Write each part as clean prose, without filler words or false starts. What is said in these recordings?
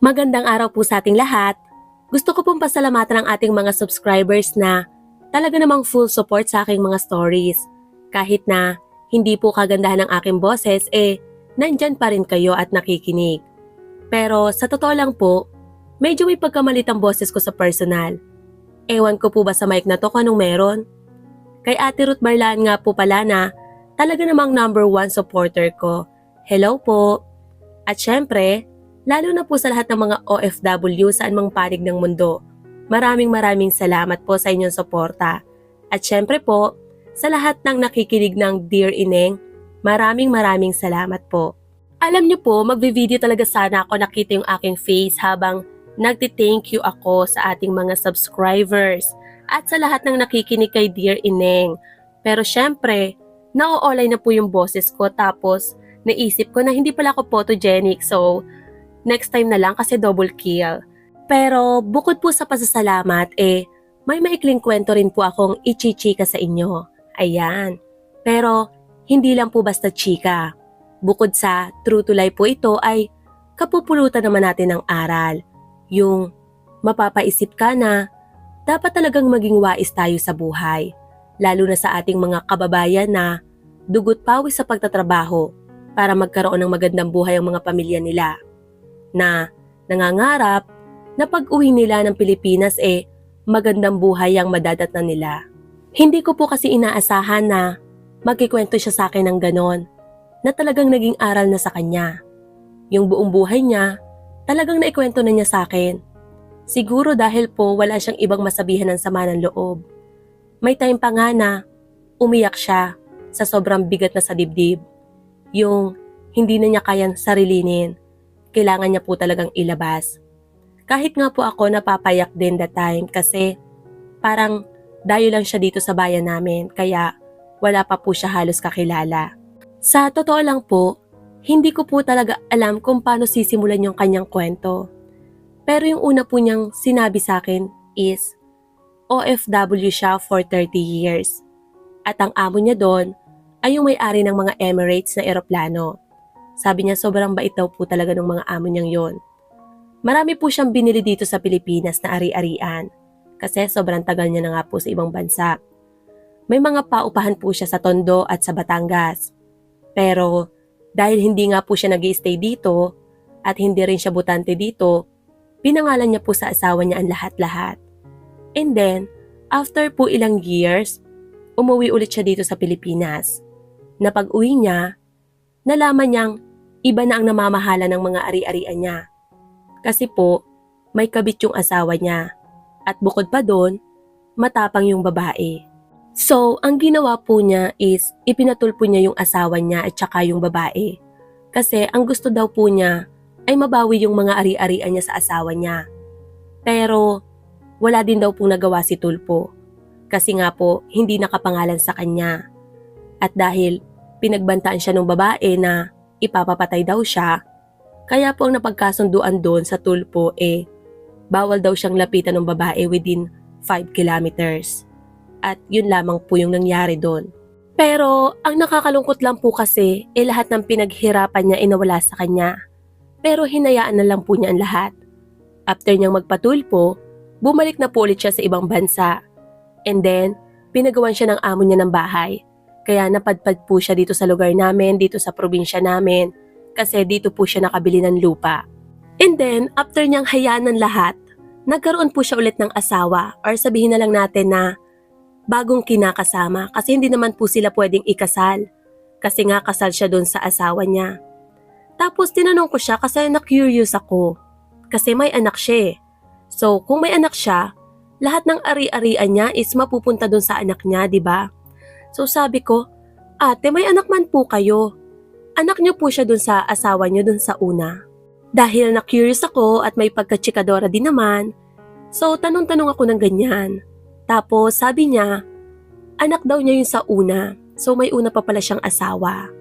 Magandang araw po sa ating lahat. Gusto ko pong pasalamatan ang ating mga subscribers na talaga namang full support sa aking mga stories. Kahit na hindi po kagandahan ng aking boses, nandyan pa rin kayo at nakikinig. Pero sa totoo lang po, medyo may pagkamalit ang boses ko sa personal. Ewan ko po ba sa mic na to kung anong meron? Kay Ate Ruth Barlaan nga po pala na talaga namang #1 supporter ko. Hello po! At syempre, lalo na po sa lahat ng mga OFW saan mang panig ng mundo. Maraming salamat po sa inyong suporta. At syempre po, sa lahat ng nakikinig ng Dear Ineng, maraming salamat po. Alam niyo po, magvi-video talaga sana ako nakita yung aking face habang nagti-thank you ako sa ating mga subscribers at sa lahat ng nakikinig kay Dear Ineng. Pero syempre, na-o-olay na po yung boses ko tapos naisip ko na hindi pala ako photogenic, so next time na lang kasi double kill. Pero bukod po sa pasasalamat, may maikling kwento rin po akong ichichika sa inyo. Ayan. Pero hindi lang po basta chika. Bukod sa true to life po ito ay kapupulutan naman natin ng aral. Yung mapapaisip ka na dapat talagang maging wais tayo sa buhay. Lalo na sa ating mga kababayan na dugot pawis sa pagtatrabaho para magkaroon ng magandang buhay ang mga pamilya nila. Na nangangarap na pag-uwi nila ng Pilipinas magandang buhay ang madadatnan nila. Hindi ko po kasi inaasahan na magkikwento siya sa akin ng ganon, na talagang naging aral na sa kanya. Yung buong buhay niya, talagang naikwento na niya sa akin. Siguro dahil po wala siyang ibang masabihan ng sama ng loob. May time pa nga na umiyak siya sa sobrang bigat na sa dibdib. Yung hindi na niya kayang sarilinin. Kailangan niya po talagang ilabas. Kahit nga po ako napapayak din that time kasi parang dayo lang siya dito sa bayan namin kaya wala pa po siya halos kakilala. Sa totoo lang po, hindi ko po talaga alam kung paano sisimulan yung kanyang kwento. Pero yung una po niyang sinabi sa akin is OFW siya for 30 years. At ang amo niya doon ay yung may-ari ng mga Emirates na eroplano. Sabi niya sobrang bait daw po talaga ng mga amo niyang yon. Marami po siyang binili dito sa Pilipinas na ari-arian kasi sobrang tagal niya na nga po sa ibang bansa. May mga paupahan po siya sa Tondo at sa Batangas. Pero dahil hindi nga po siya nag-i-stay dito at hindi rin siya butante dito, pinangalan niya po sa asawa niya ang lahat-lahat. And then, after po ilang years, umuwi ulit siya dito sa Pilipinas. Na pag-uwi niya, nalaman niyang iba na ang namamahala ng mga ari-arian niya. Kasi po, may kabit yung asawa niya. At bukod pa doon, matapang yung babae. So, ang ginawa po niya is ipinatulpo niya yung asawa niya at saka yung babae. Kasi ang gusto daw po niya ay mabawi yung mga ari-arian niya sa asawa niya. Pero wala din daw pong nagawa si Tulpo. Kasi nga po, hindi nakapangalan sa kanya. At dahil pinagbantaan siya ng babae na ipapapatay daw siya, kaya po ang napagkasunduan doon sa Tulpo bawal daw siyang lapitan ng babae within 5 kilometers. At yun lamang po yung nangyari doon. Pero ang nakakalungkot lang po kasi lahat ng pinaghirapan niya nawala sa kanya. Pero hinayaan na lang po niya ang lahat. After niyang magpatulpo, bumalik na po ulit siya sa ibang bansa. And then, pinagawan siya ng amo niya ng bahay. Kaya napadpad po siya dito sa lugar namin, dito sa probinsya namin. Kasi dito po siya nakabili ng lupa. And then, after niyang hayaan ng lahat, nagkaroon po siya ulit ng asawa or sabihin na lang natin na bagong kinakasama kasi hindi naman po sila pwedeng ikasal. Kasi nga kasal siya doon sa asawa niya. Tapos tinanong ko siya kasi na-curious ako. Kasi may anak siya. So kung may anak siya, lahat ng ari-arian niya is mapupunta doon sa anak niya, di ba? So sabi ko, ate may anak man po kayo. Anak niyo po siya doon sa asawa niyo doon sa una. Dahil na-curious ako at may pagkatsikadora din naman, so tanong-tanong ako ng ganyan. Tapos sabi niya, anak daw niya yun sa una, so may una pa pala siyang asawa.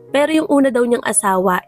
Pero yung una daw niyang asawa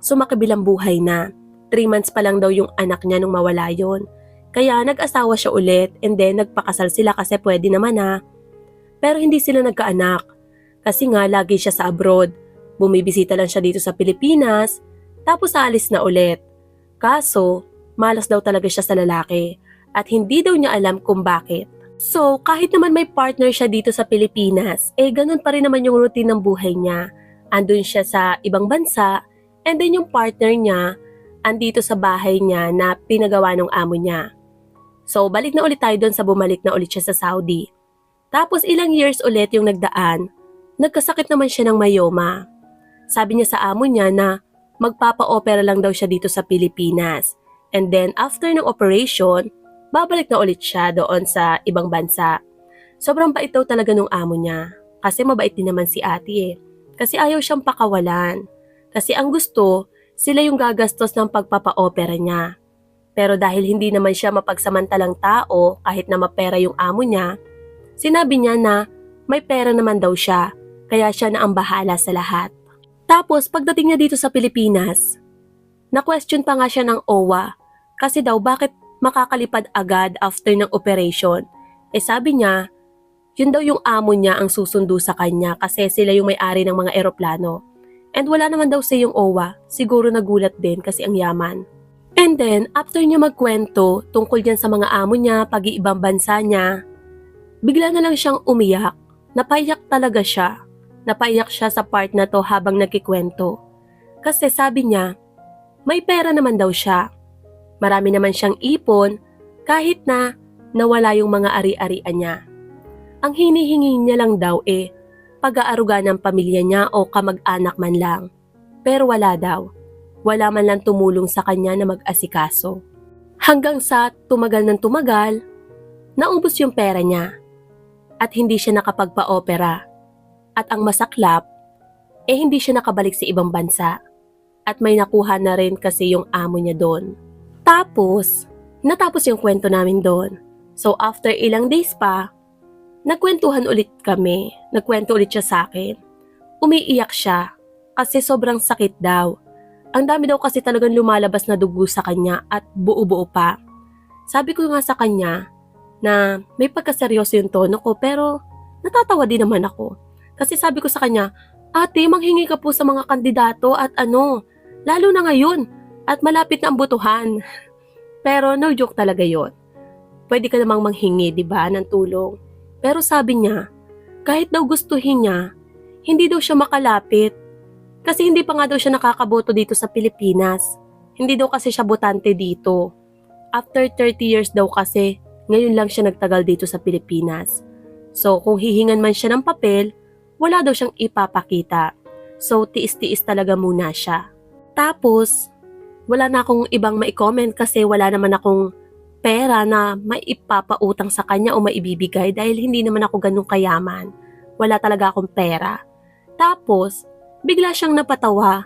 sumakabilang buhay na. 3 months pa lang daw yung anak niya nung mawala yon. Kaya nag-asawa siya ulit and then nagpakasal sila kasi pwede naman Pero hindi sila nagkaanak kasi nga lagi siya sa abroad. Bumibisita lang siya dito sa Pilipinas Tapos aalis na ulit. Kaso, malas daw talaga siya sa lalaki at hindi daw niya alam kung bakit. So, kahit naman may partner siya dito sa Pilipinas, ganun pa rin naman yung routine ng buhay niya. Andun siya sa ibang bansa, and then yung partner niya, andito sa bahay niya na pinagawa ng amo niya. So, balik na ulit tayo doon sa bumalik na ulit siya sa Saudi. Tapos ilang years ulit yung nagdaan, nagkasakit naman siya ng myoma. Sabi niya sa amo niya na magpapa-opera lang daw siya dito sa Pilipinas. And then after ng operation, babalik na ulit siya doon sa ibang bansa. Sobrang bait daw talaga nung amo niya. Kasi mabait din naman si ate Kasi ayaw siyang pakawalan. Kasi ang gusto, sila yung gagastos ng pagpapa-opera niya. Pero dahil hindi naman siya mapagsamantalang tao kahit na mapera yung amo niya, sinabi niya na may pera naman daw siya, kaya siya na ang bahala sa lahat. Tapos pagdating niya dito sa Pilipinas, na-question pa nga siya ng OWA kasi daw bakit makakalipad agad after ng operation. Sabi niya, yun daw yung amo niya ang susundo sa kanya kasi sila yung may-ari ng mga eroplano. And wala naman daw sa yung OWA, siguro nagulat din kasi ang yaman. And then, after niya magkwento tungkol dyan sa mga amo niya, pag-iibang bansa niya, bigla na lang siyang umiyak. Napaiyak talaga siya. Napaiyak siya sa part na to habang nagkikwento. Kasi sabi niya, may pera naman daw siya. Marami naman siyang ipon kahit na nawala yung mga ari-arian niya. Ang hinihingi niya lang daw pag-aaruga ng pamilya niya o kamag-anak man lang. Pero wala daw. Wala man lang tumulong sa kanya na mag-asikaso. Hanggang sa tumagal ng tumagal, naubos yung pera niya at hindi siya nakapagpa-opera. At ang masaklap, hindi siya nakabalik sa ibang bansa at may nakuha na rin kasi yung amo niya doon. Tapos, natapos yung kwento namin doon. So after ilang days pa, nagkwentuhan ulit kami. Nagkwento ulit siya sa akin. Umiiyak siya kasi sobrang sakit daw. Ang dami daw kasi talagang lumalabas na dugo sa kanya at buo-buo pa. Sabi ko nga sa kanya na may pagkaseryoso yung tono ko pero natatawa din naman ako. Kasi sabi ko sa kanya, ate, manghingi ka po sa mga kandidato at lalo na ngayon at malapit na ang butuhan. Pero no joke talaga yon. Pwede ka namang manghingi, di ba, ng tulong. Pero sabi niya, kahit daw gustuhin niya, hindi daw siya makalapit. Kasi hindi pa nga daw siya nakakaboto dito sa Pilipinas. Hindi daw kasi siya botante dito. After 30 years daw kasi, ngayon lang siya nagtagal dito sa Pilipinas. So kung hihingan man siya ng papel, wala daw siyang ipapakita. So tiis-tiis talaga muna siya. Tapos, wala na akong ibang mai-comment kasi wala naman akong pera na maipapautang sa kanya o maibibigay dahil hindi naman ako ganun kayaman. Wala talaga akong pera. Tapos, bigla siyang napatawa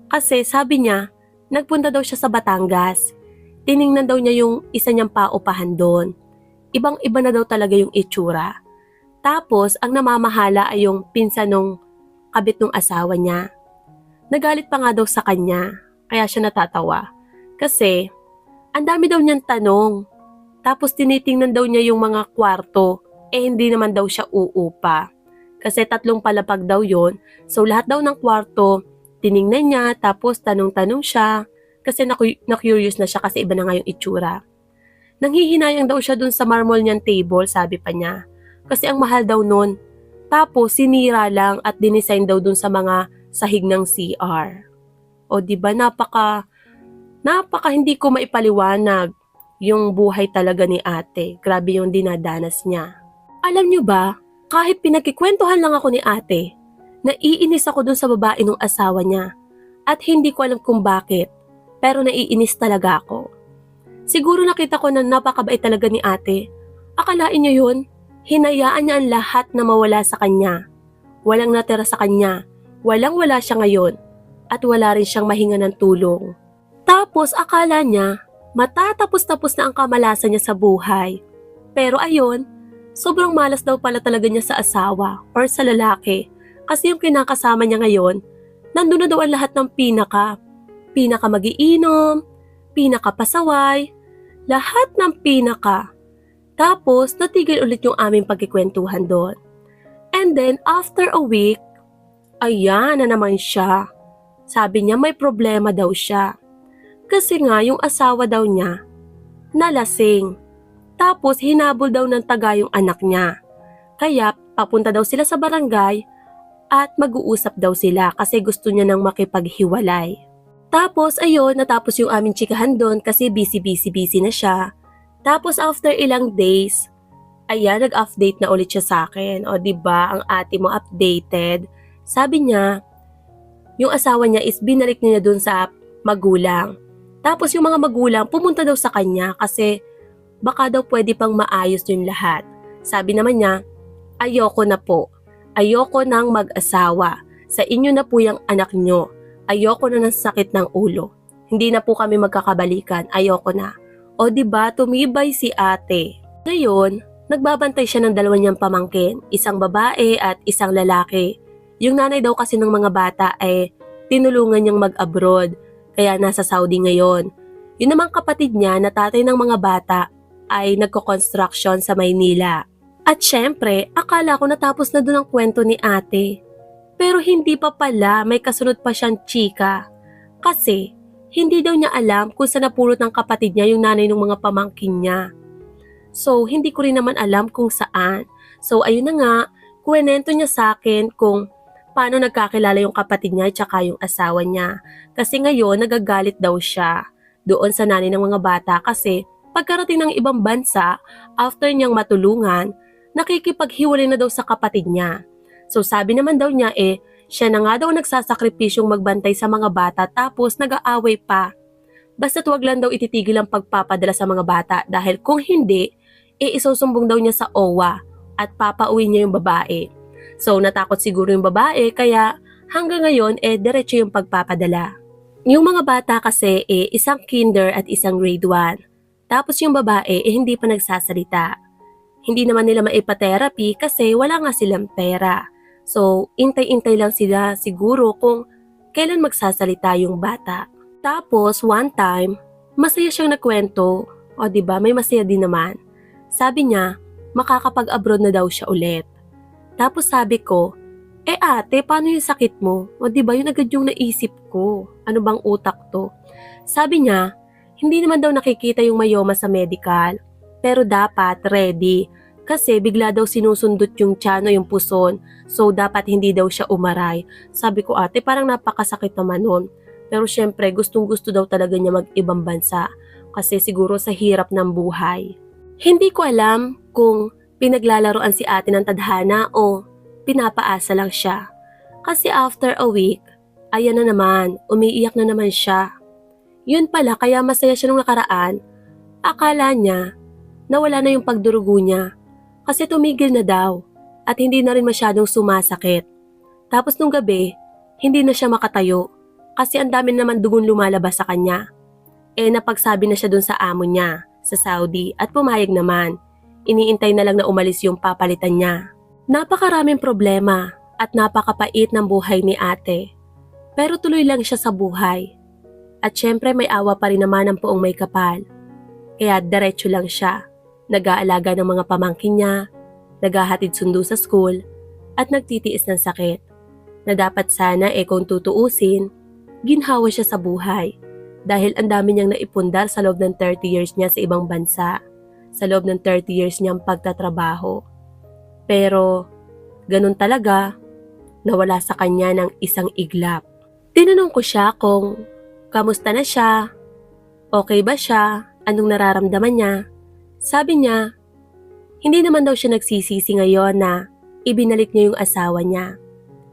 kasi sabi niya, nagpunta daw siya sa Batangas. Tiningnan daw niya yung isa niyang paupahan doon. Ibang-iba na daw talaga yung itsura. Tapos, ang namamahala ay yung pinsan nung kabit nung asawa niya. Nagalit pa nga daw sa kanya, kaya siya natatawa. Kasi, ang dami daw niyang tanong. Tapos tinitingnan daw niya yung mga kwarto, hindi naman daw siya uupa. Kasi 3 palapag daw yon. So lahat daw ng kwarto, tiningnan niya, tapos tanong-tanong siya. Kasi na-curious na siya kasi iba na nga yung itsura. Nanghihinayang daw siya dun sa marmol niyang table, sabi pa niya. Kasi ang mahal daw nun. Tapos sinira lang at dinisign daw dun sa mga sahig ng CR. O diba napaka hindi ko maipaliwanag yung buhay talaga ni ate. Grabe yung dinadanas niya. Alam niyo ba, kahit pinagkikwentuhan lang ako ni ate, naiinis ako dun sa babae ng asawa niya. At hindi ko alam kung bakit, pero naiinis talaga ako. Siguro nakita ko na napakabait talaga ni ate. Akalain niyo yun? Hinayaan niya ang lahat na mawala sa kanya. Walang natira sa kanya. Walang-wala siya ngayon. At wala rin siyang mahinga ng tulong. Tapos akala niya, matatapos-tapos na ang kamalasan niya sa buhay. Pero ayun, sobrang malas daw pala talaga niya sa asawa or sa lalaki. Kasi yung kinakasama niya ngayon, nandun na daw ang lahat ng pinaka magiinom, pinaka pasaway, lahat ng pinaka. Tapos, natigil ulit yung aming pagkikwentuhan doon. And then, after a week, ayan na naman siya. Sabi niya may problema daw siya. Kasi nga yung asawa daw niya nalasing. Tapos hinabol daw ng taga yung anak niya. Kaya papunta daw sila sa barangay at mag-uusap daw sila kasi gusto niya nang makipaghiwalay. Tapos ayun, natapos yung aming chikahan doon kasi busy na siya. Tapos after ilang days, ayan, nag-update na ulit siya sa akin. O diba, ang ate mo updated. Sabi niya, yung asawa niya is binalik niya doon sa magulang. Tapos yung mga magulang pumunta daw sa kanya kasi baka daw pwede pang maayos yung lahat. Sabi naman niya, ayoko na po. Ayoko nang mag-asawa. Sa inyo na po yung anak nyo. Ayoko na ng sakit ng ulo. Hindi na po kami magkakabalikan. Ayoko na. O diba, tumibay si ate. Ngayon, nagbabantay siya ng dalawa niyang pamangkin. Isang babae at isang lalaki. Yung nanay daw kasi ng mga bata ay tinulungan niyang mag-abroad. Kaya nasa Saudi ngayon. Yun namang kapatid niya na tatay ng mga bata ay nagko-construction sa Maynila. At syempre, akala ko natapos na doon ang kwento ni ate. Pero hindi pa pala, may kasunod pa siyang chika. Kasi, hindi daw niya alam kung saan napulot ng kapatid niya yung nanay ng mga pamangkin niya. So, hindi ko rin naman alam kung saan. So, ayun na nga, kuwenento niya sa akin kung paano nagkakilala yung kapatid niya at saka yung asawa niya. Kasi ngayon, nagagalit daw siya doon sa nanay ng mga bata kasi pagkarating ng ibang bansa, after niyang matulungan, nakikipaghiwalay na daw sa kapatid niya. So sabi naman daw niya siya na nga daw nagsasakripisyong magbantay sa mga bata tapos nag-aaway pa. Basta't wag lang daw ititigil ang pagpapadala sa mga bata dahil kung hindi, isusumbong daw niya sa OWA at papauwi niya yung babae. So natakot siguro yung babae kaya hanggang ngayon diretso yung pagpapadala. Yung mga bata kasi isang kinder at isang grade 1. Tapos yung babae hindi pa nagsasalita. Hindi naman nila maipa-therapy kasi wala nga silang pera. So, intay-intay lang sila siguro kung kailan magsasalita yung bata. Tapos, one time, masaya siyang nagkwento. O diba, may masaya din naman. Sabi niya, makakapag-abroad na daw siya ulit. Tapos sabi ko, ate, paano yung sakit mo? O diba, yun agad yung naisip ko. Ano bang utak to? Sabi niya, hindi naman daw nakikita yung mayoma sa medical. Pero dapat ready. Kasi bigla daw sinusundot yung tiyan o yung puson. So dapat hindi daw siya umaray. Sabi ko ate parang napakasakit naman nun. Pero syempre gustong gusto daw talaga niya mag-ibang bansa. Kasi siguro sa hirap ng buhay. Hindi ko alam kung pinaglalaroan si ate ng tadhana o pinapaasa lang siya. Kasi after a week, ayan na naman, umiiyak na naman siya. Yun pala kaya masaya siya nung nakaraan. Akala niya nawala na yung pagdurugo niya. Kasi tumigil na daw at hindi na rin masyadong sumasakit. Tapos nung gabi, hindi na siya makatayo kasi ang dami naman dugon lumalabas sa kanya. Napagsabi na siya dun sa amo niya sa Saudi at pumayag naman. Iniintay na lang na umalis yung papalitan niya. Napakaraming problema at napakapait ng buhay ni ate. Pero tuloy lang siya sa buhay. At syempre may awa pa rin naman ang poong may kapal. Kaya diretso lang siya. Nag-aalaga ng mga pamangkin niya, naghahatid sundo sa school, at nagtitiis ng sakit. Na dapat sana kung tutuusin, ginhawa siya sa buhay. Dahil ang dami niyang naipundar sa loob ng 30 years niya sa ibang bansa, sa loob ng 30 years niyang pagtatrabaho. Pero, ganun talaga, nawala sa kanya ng isang iglap. Tinanong ko siya kung, kamusta na siya? Okay ba siya? Anong nararamdaman niya? Sabi niya, hindi naman daw siya nagsisisi ngayon na ibinalik niya yung asawa niya.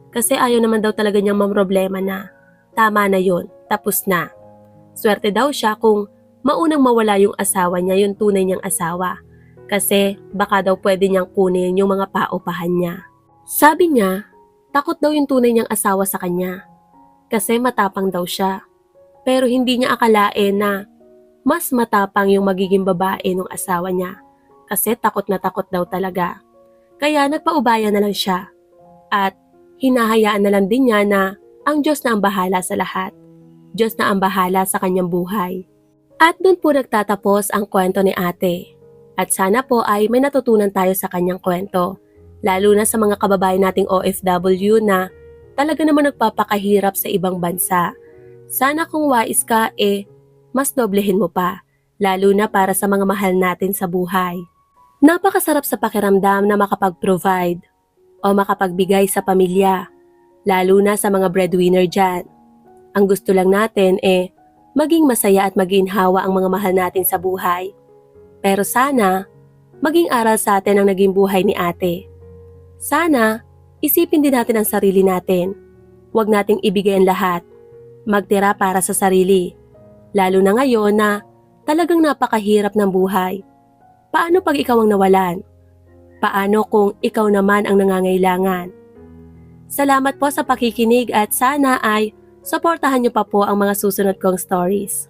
Kasi ayaw naman daw talaga niyang mamroblema na tama na yon, tapos na. Swerte daw siya kung maunang mawala yung asawa niya, yung tunay niyang asawa. Kasi baka daw pwede niyang kunin yung mga paupahan niya. Sabi niya, takot daw yung tunay niyang asawa sa kanya. Kasi matapang daw siya. Pero hindi niya akalain na mas matapang yung magiging babae ng asawa niya kasi takot na takot daw talaga. Kaya nagpaubaya na lang siya at hinahayaan na lang din niya na ang Diyos na ang bahala sa lahat. Diyos na ang bahala sa kanyang buhay. At doon po nagtatapos ang kwento ni ate. At sana po ay may natutunan tayo sa kanyang kwento. Lalo na sa mga kababayan nating OFW na talaga naman nagpapakahirap sa ibang bansa. Sana kung wais ka mas doblehin mo pa, lalo na para sa mga mahal natin sa buhay. Napakasarap sa pakiramdam na makapag-provide o makapagbigay sa pamilya, lalo na sa mga breadwinner dyan. Ang gusto lang natin maging masaya at maginhawa ang mga mahal natin sa buhay. Pero sana, maging aral sa atin ang naging buhay ni ate. Sana, isipin din natin ang sarili natin. Huwag nating ibigay ang lahat. Magtira para sa sarili. Lalo na ngayon na talagang napakahirap ng buhay. Paano pag ikaw ang nawalan? Paano kung ikaw naman ang nangangailangan? Salamat po sa pakikinig at sana ay suportahan niyo pa po ang mga susunod kong stories.